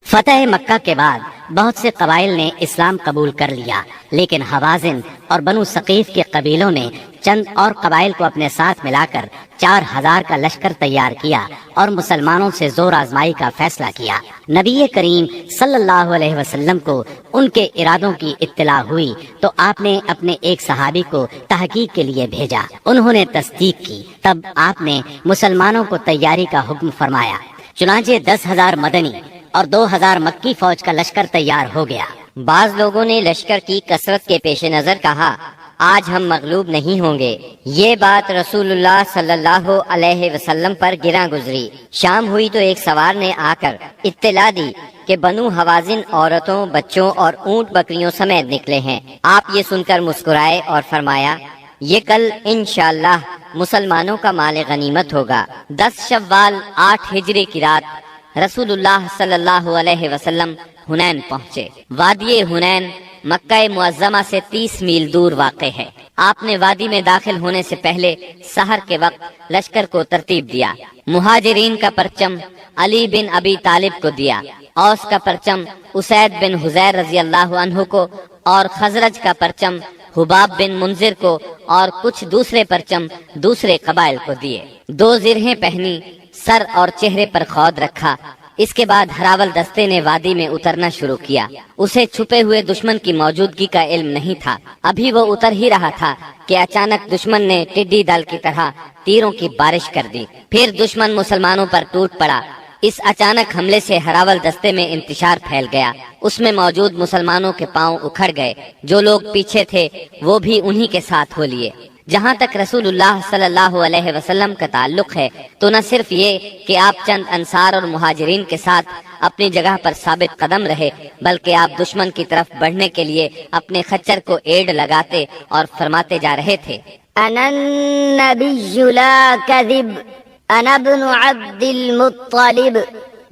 فتح مکہ کے بعد بہت سے قبائل نے اسلام قبول کر لیا، لیکن حوازن اور بنو ثقیف کے قبیلوں نے چند اور قبائل کو اپنے ساتھ ملا کر 4000 کا لشکر تیار کیا اور مسلمانوں سے زور آزمائی کا فیصلہ کیا۔ نبی کریم صلی اللہ علیہ وسلم کو ان کے ارادوں کی اطلاع ہوئی تو آپ نے اپنے ایک صحابی کو تحقیق کے لیے بھیجا۔ انہوں نے تصدیق کی، تب آپ نے مسلمانوں کو تیاری کا حکم فرمایا۔ چنانچہ 10,000 مدنی اور 2000 مکی فوج کا لشکر تیار ہو گیا۔ بعض لوگوں نے لشکر کی کثرت کے پیش نظر کہا، آج ہم مغلوب نہیں ہوں گے۔ یہ بات رسول اللہ صلی اللہ علیہ وسلم پر گراں گزری۔ شام ہوئی تو ایک سوار نے آ کر اطلاع دی کہ بنو حوازن عورتوں، بچوں اور اونٹ بکریوں سمیت نکلے ہیں۔ آپ یہ سن کر مسکرائے اور فرمایا، یہ کل انشاءاللہ مسلمانوں کا مال غنیمت ہوگا۔ 10 شوال 8 ہجری کی رات رسول اللہ صلی اللہ علیہ وسلم حنین پہنچے۔ وادی حنین مکہ معظمہ سے 30 میل دور واقع ہے۔ آپ نے وادی میں داخل ہونے سے پہلے سحر کے وقت لشکر کو ترتیب دیا۔ مہاجرین کا پرچم علی بن ابی طالب کو دیا، اوس کا پرچم اسید بن حضیر رضی اللہ عنہ کو، اور خزرج کا پرچم حباب بن منذر کو، اور کچھ دوسرے پرچم دوسرے قبائل کو دیے۔ 2 زرہیں پہنی، سر اور چہرے پر خود رکھا۔ اس کے بعد ہراول دستے نے وادی میں اترنا شروع کیا۔ اسے چھپے ہوئے دشمن کی موجودگی کا علم نہیں تھا۔ ابھی وہ اتر ہی رہا تھا کہ اچانک دشمن نے ٹڈی دل کی طرح تیروں کی بارش کر دی۔ پھر دشمن مسلمانوں پر ٹوٹ پڑا۔ اس اچانک حملے سے ہراول دستے میں انتشار پھیل گیا۔ اس میں موجود مسلمانوں کے پاؤں اکھڑ گئے۔ جو لوگ پیچھے تھے وہ بھی انہی کے ساتھ ہو لیے۔ جہاں تک رسول اللہ صلی اللہ علیہ وسلم کا تعلق ہے تو نہ صرف یہ کہ آپ چند انصار اور مہاجرین کے ساتھ اپنی جگہ پر ثابت قدم رہے، بلکہ آپ دشمن کی طرف بڑھنے کے لیے اپنے خچر کو ایڑ لگاتے اور فرماتے جا رہے تھے، انا النبی لا کذب، انا ابن عبد المطلب،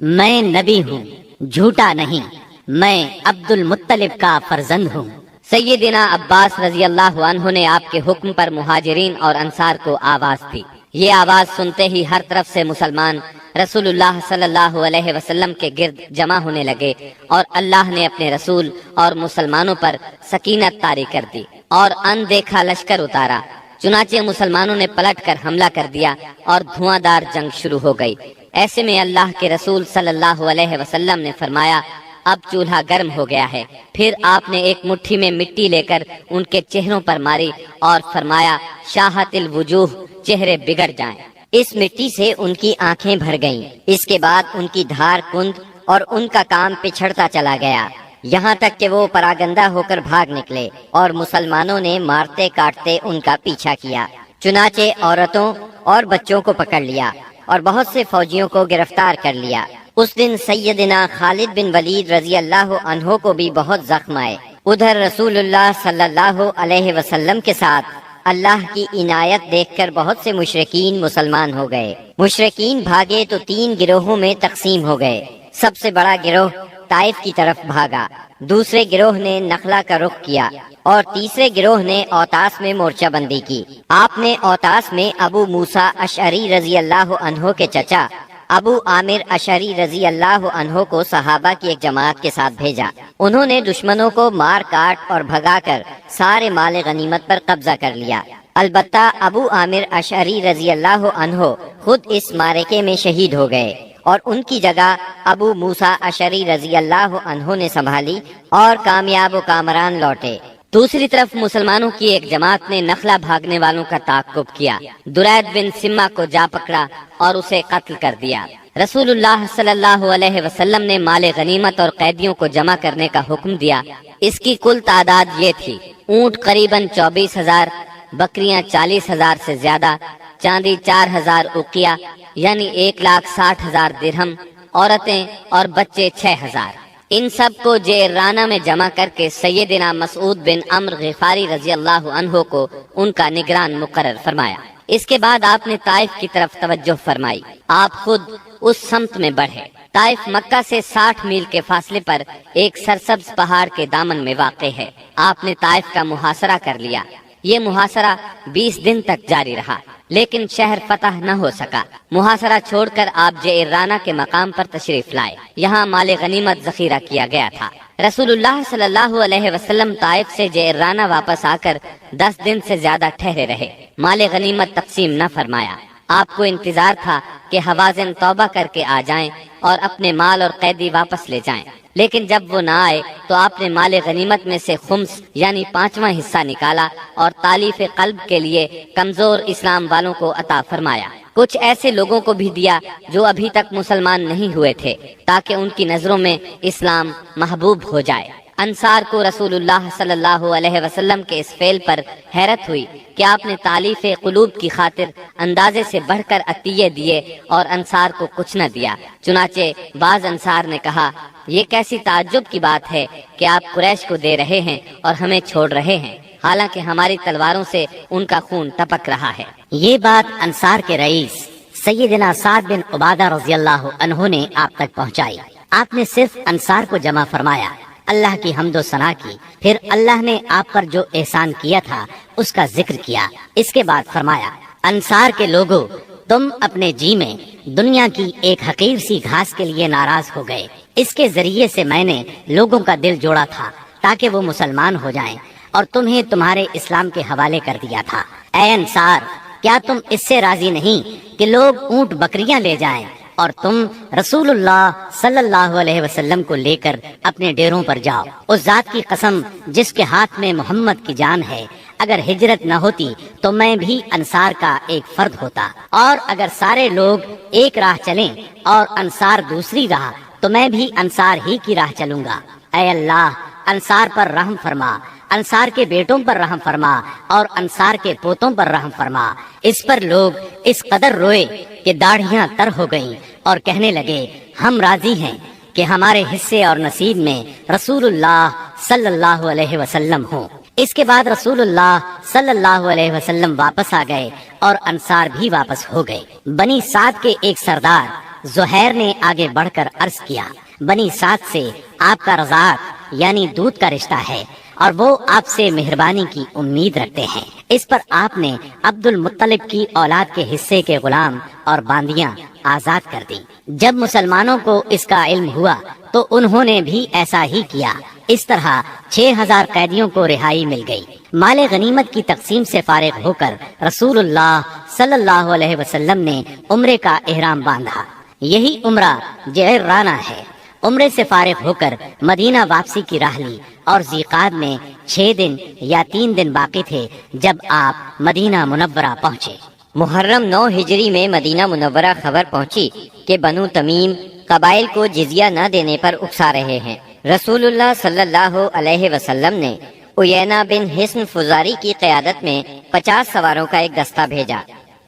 میں نبی ہوں، جھوٹا نہیں، میں عبد المطلب کا فرزند ہوں۔ سیدنا عباس رضی اللہ عنہ نے آپ کے حکم پر مہاجرین اور انصار کو آواز دی۔ یہ آواز سنتے ہی ہر طرف سے مسلمان رسول اللہ صلی اللہ علیہ وسلم کے گرد جمع ہونے لگے، اور اللہ نے اپنے رسول اور مسلمانوں پر سکینت طاری کر دی اور اندیکھا لشکر اتارا۔ چنانچہ مسلمانوں نے پلٹ کر حملہ کر دیا اور دھواں دار جنگ شروع ہو گئی۔ ایسے میں اللہ کے رسول صلی اللہ علیہ وسلم نے فرمایا، اب چولہا گرم ہو گیا ہے۔ پھر آپ نے ایک مٹھی میں مٹی لے کر ان کے چہروں پر ماری اور فرمایا، شاہت الوجوہ، چہرے بگڑ جائیں۔ اس مٹی سے ان کی آنکھیں بھر گئیں۔ اس کے بعد ان کی دھار کند اور ان کا کام پچھڑتا چلا گیا، یہاں تک کہ وہ پراگندہ ہو کر بھاگ نکلے، اور مسلمانوں نے مارتے کاٹتے ان کا پیچھا کیا۔ چنانچہ عورتوں اور بچوں کو پکڑ لیا اور بہت سے فوجیوں کو گرفتار کر لیا۔ اس دن سیدنا خالد بن ولید رضی اللہ عنہ کو بھی بہت زخم آئے۔ ادھر رسول اللہ صلی اللہ علیہ وسلم کے ساتھ اللہ کی عنایت دیکھ کر بہت سے مشرکین مسلمان ہو گئے۔ مشرکین بھاگے تو 3 گروہوں میں تقسیم ہو گئے۔ سب سے بڑا گروہ طائف کی طرف بھاگا، دوسرے گروہ نے نخلا کا رخ کیا، اور تیسرے گروہ نے اوتاس میں مورچہ بندی کی۔ آپ نے اوتاس میں ابو موسیٰ اشعری رضی اللہ عنہ کے چچا ابو عامر اشعری رضی اللہ عنہ کو صحابہ کی ایک جماعت کے ساتھ بھیجا۔ انہوں نے دشمنوں کو مار کاٹ اور بھگا کر سارے مال غنیمت پر قبضہ کر لیا۔ البتہ ابو عامر اشعری رضی اللہ عنہ خود اس معرکے میں شہید ہو گئے، اور ان کی جگہ ابو موسیٰ اشعری رضی اللہ عنہ نے سنبھالی اور کامیاب و کامران لوٹے۔ دوسری طرف مسلمانوں کی ایک جماعت نے نخلا بھاگنے والوں کا تعاقب کیا، درید بن سمہ کو جا پکڑا اور اسے قتل کر دیا۔ رسول اللہ صلی اللہ علیہ وسلم نے مال غنیمت اور قیدیوں کو جمع کرنے کا حکم دیا۔ اس کی کل تعداد یہ تھی، اونٹ قریباً 24,000، بکریاں 40,000 سے زیادہ، چاندی 4,000 اوقیہ یعنی 1,60,000 درہم، عورتیں اور بچے 6,000۔ ان سب کو جیرانہ میں جمع کر کے سیدنا مسعود بن عمرو غفاری رضی اللہ عنہ کو ان کا نگران مقرر فرمایا۔ اس کے بعد آپ نے طائف کی طرف توجہ فرمائی۔ آپ خود اس سمت میں بڑھے۔ طائف مکہ سے 60 میل کے فاصلے پر ایک سرسبز پہاڑ کے دامن میں واقع ہے۔ آپ نے طائف کا محاصرہ کر لیا۔ یہ محاصرہ 20 دن تک جاری رہا۔ لیکن شہر فتح نہ ہو سکا۔ محاصرہ چھوڑ کر آپ جعرانہ کے مقام پر تشریف لائے۔ یہاں مال غنیمت ذخیرہ کیا گیا تھا۔ رسول اللہ صلی اللہ علیہ وسلم طائف سے جعرانہ واپس آ کر 10 دن سے زیادہ ٹھہرے رہے۔ مال غنیمت تقسیم نہ فرمایا۔ آپ کو انتظار تھا کہ حوازن توبہ کر کے آ جائیں اور اپنے مال اور قیدی واپس لے جائیں، لیکن جب وہ نہ آئے تو آپ نے مال غنیمت میں سے خمس یعنی 5واں حصہ نکالا اور تالیف قلب کے لیے کمزور اسلام والوں کو عطا فرمایا۔ کچھ ایسے لوگوں کو بھی دیا جو ابھی تک مسلمان نہیں ہوئے تھے، تاکہ ان کی نظروں میں اسلام محبوب ہو جائے۔ انصار کو رسول اللہ صلی اللہ علیہ وسلم کے اس فعل پر حیرت ہوئی کہ آپ نے تالیف قلوب کی خاطر اندازے سے بڑھ کر عطیے دیے اور انصار کو کچھ نہ دیا۔ چنانچہ بعض انصار نے کہا، یہ کیسی تعجب کی بات ہے کہ آپ قریش کو دے رہے ہیں اور ہمیں چھوڑ رہے ہیں، حالانکہ ہماری تلواروں سے ان کا خون ٹپک رہا ہے۔ یہ بات انصار کے رئیس سیدنا سعد بن عبادہ رضی اللہ عنہ نے آپ تک پہنچائی۔ آپ نے صرف انصار کو جمع فرمایا، اللہ کی حمد و ثنا کی، پھر اللہ نے آپ پر جو احسان کیا تھا اس کا ذکر کیا۔ اس کے بعد فرمایا، انصار کے لوگوں، تم اپنے جی میں دنیا کی ایک حقیر سی گھاس کے لیے ناراض ہو گئے۔ اس کے ذریعے سے میں نے لوگوں کا دل جوڑا تھا تاکہ وہ مسلمان ہو جائیں، اور تمہیں تمہارے اسلام کے حوالے کر دیا تھا۔ اے انصار، کیا تم اس سے راضی نہیں کہ لوگ اونٹ بکریاں لے جائیں اور تم رسول اللہ صلی اللہ علیہ وسلم کو لے کر اپنے ڈیروں پر جاؤ؟ اس ذات کی قسم جس کے ہاتھ میں محمد کی جان ہے، اگر ہجرت نہ ہوتی تو میں بھی انصار کا ایک فرد ہوتا، اور اگر سارے لوگ ایک راہ چلیں اور انصار دوسری راہ تو میں بھی انصار ہی کی راہ چلوں گا۔ اے اللہ، انصار پر رحم فرما، انصار کے بیٹوں پر رحم فرما اور انصار کے پوتوں پر رحم فرما۔ اس پر لوگ اس قدر روئے کہ داڑھیاں تر ہو گئیں اور کہنے لگے، ہم راضی ہیں کہ ہمارے حصے اور نصیب میں رسول اللہ صلی اللہ علیہ وسلم ہوں۔ اس کے بعد رسول اللہ صلی اللہ علیہ وسلم واپس آ گئے اور انصار بھی واپس ہو گئے۔ بنی سعد کے ایک سردار زہیر نے آگے بڑھ کر عرض کیا، بنی سعد سے آپ کا رضاعت یعنی دودھ کا رشتہ ہے اور وہ آپ سے مہربانی کی امید رکھتے ہیں۔ اس پر آپ نے عبد المطلب کی اولاد کے حصے کے غلام اور باندیاں آزاد کر دی۔ جب مسلمانوں کو اس کا علم ہوا تو انہوں نے بھی ایسا ہی کیا۔ اس طرح 6000 قیدیوں کو رہائی مل گئی۔ مال غنیمت کی تقسیم سے فارغ ہو کر رسول اللہ صلی اللہ علیہ وسلم نے عمرے کا احرام باندھا۔ یہی عمرہ جعرانہ ہے۔ عمرے سے فارغ ہو کر مدینہ واپسی کی راہ لی اور ذیقعد میں 6 دن یا 3 دن باقی تھے جب آپ مدینہ منورہ پہنچے۔ محرم 9 ہجری میں مدینہ منورہ خبر پہنچی کہ بنو تمیم قبائل کو جزیہ نہ دینے پر اکسا رہے ہیں۔ رسول اللہ صلی اللہ علیہ وسلم نے عیینہ بن حصن فزاری کی قیادت میں 50 سواروں کا ایک دستہ بھیجا۔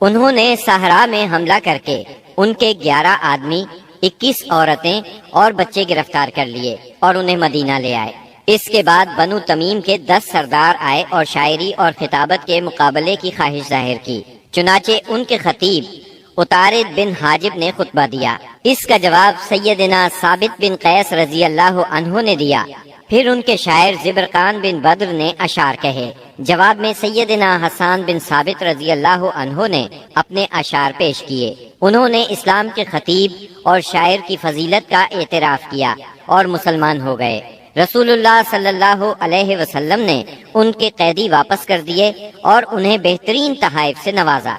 انہوں نے صحرا میں حملہ کر کے ان کے 11 آدمی، 21 عورتیں اور بچے گرفتار کر لیے اور انہیں مدینہ لے آئے۔ اس کے بعد بنو تمیم کے 10 سردار آئے اور شاعری اور خطابت کے مقابلے کی خواہش ظاہر کی۔ چنانچہ ان کے خطیب اتارد بن حاجب نے خطبہ دیا۔ اس کا جواب سیدنا ثابت بن قیس رضی اللہ عنہ نے دیا۔ پھر ان کے شاعر زبرقان بن بدر نے اشعار کہے۔ جواب میں سیدنا حسان بن ثابت رضی اللہ عنہ نے اپنے اشعار پیش کیے۔ انہوں نے اسلام کے خطیب اور شاعر کی فضیلت کا اعتراف کیا اور مسلمان ہو گئے۔ رسول اللہ صلی اللہ علیہ وسلم نے ان کے قیدی واپس کر دیے اور انہیں بہترین تحائف سے نوازا۔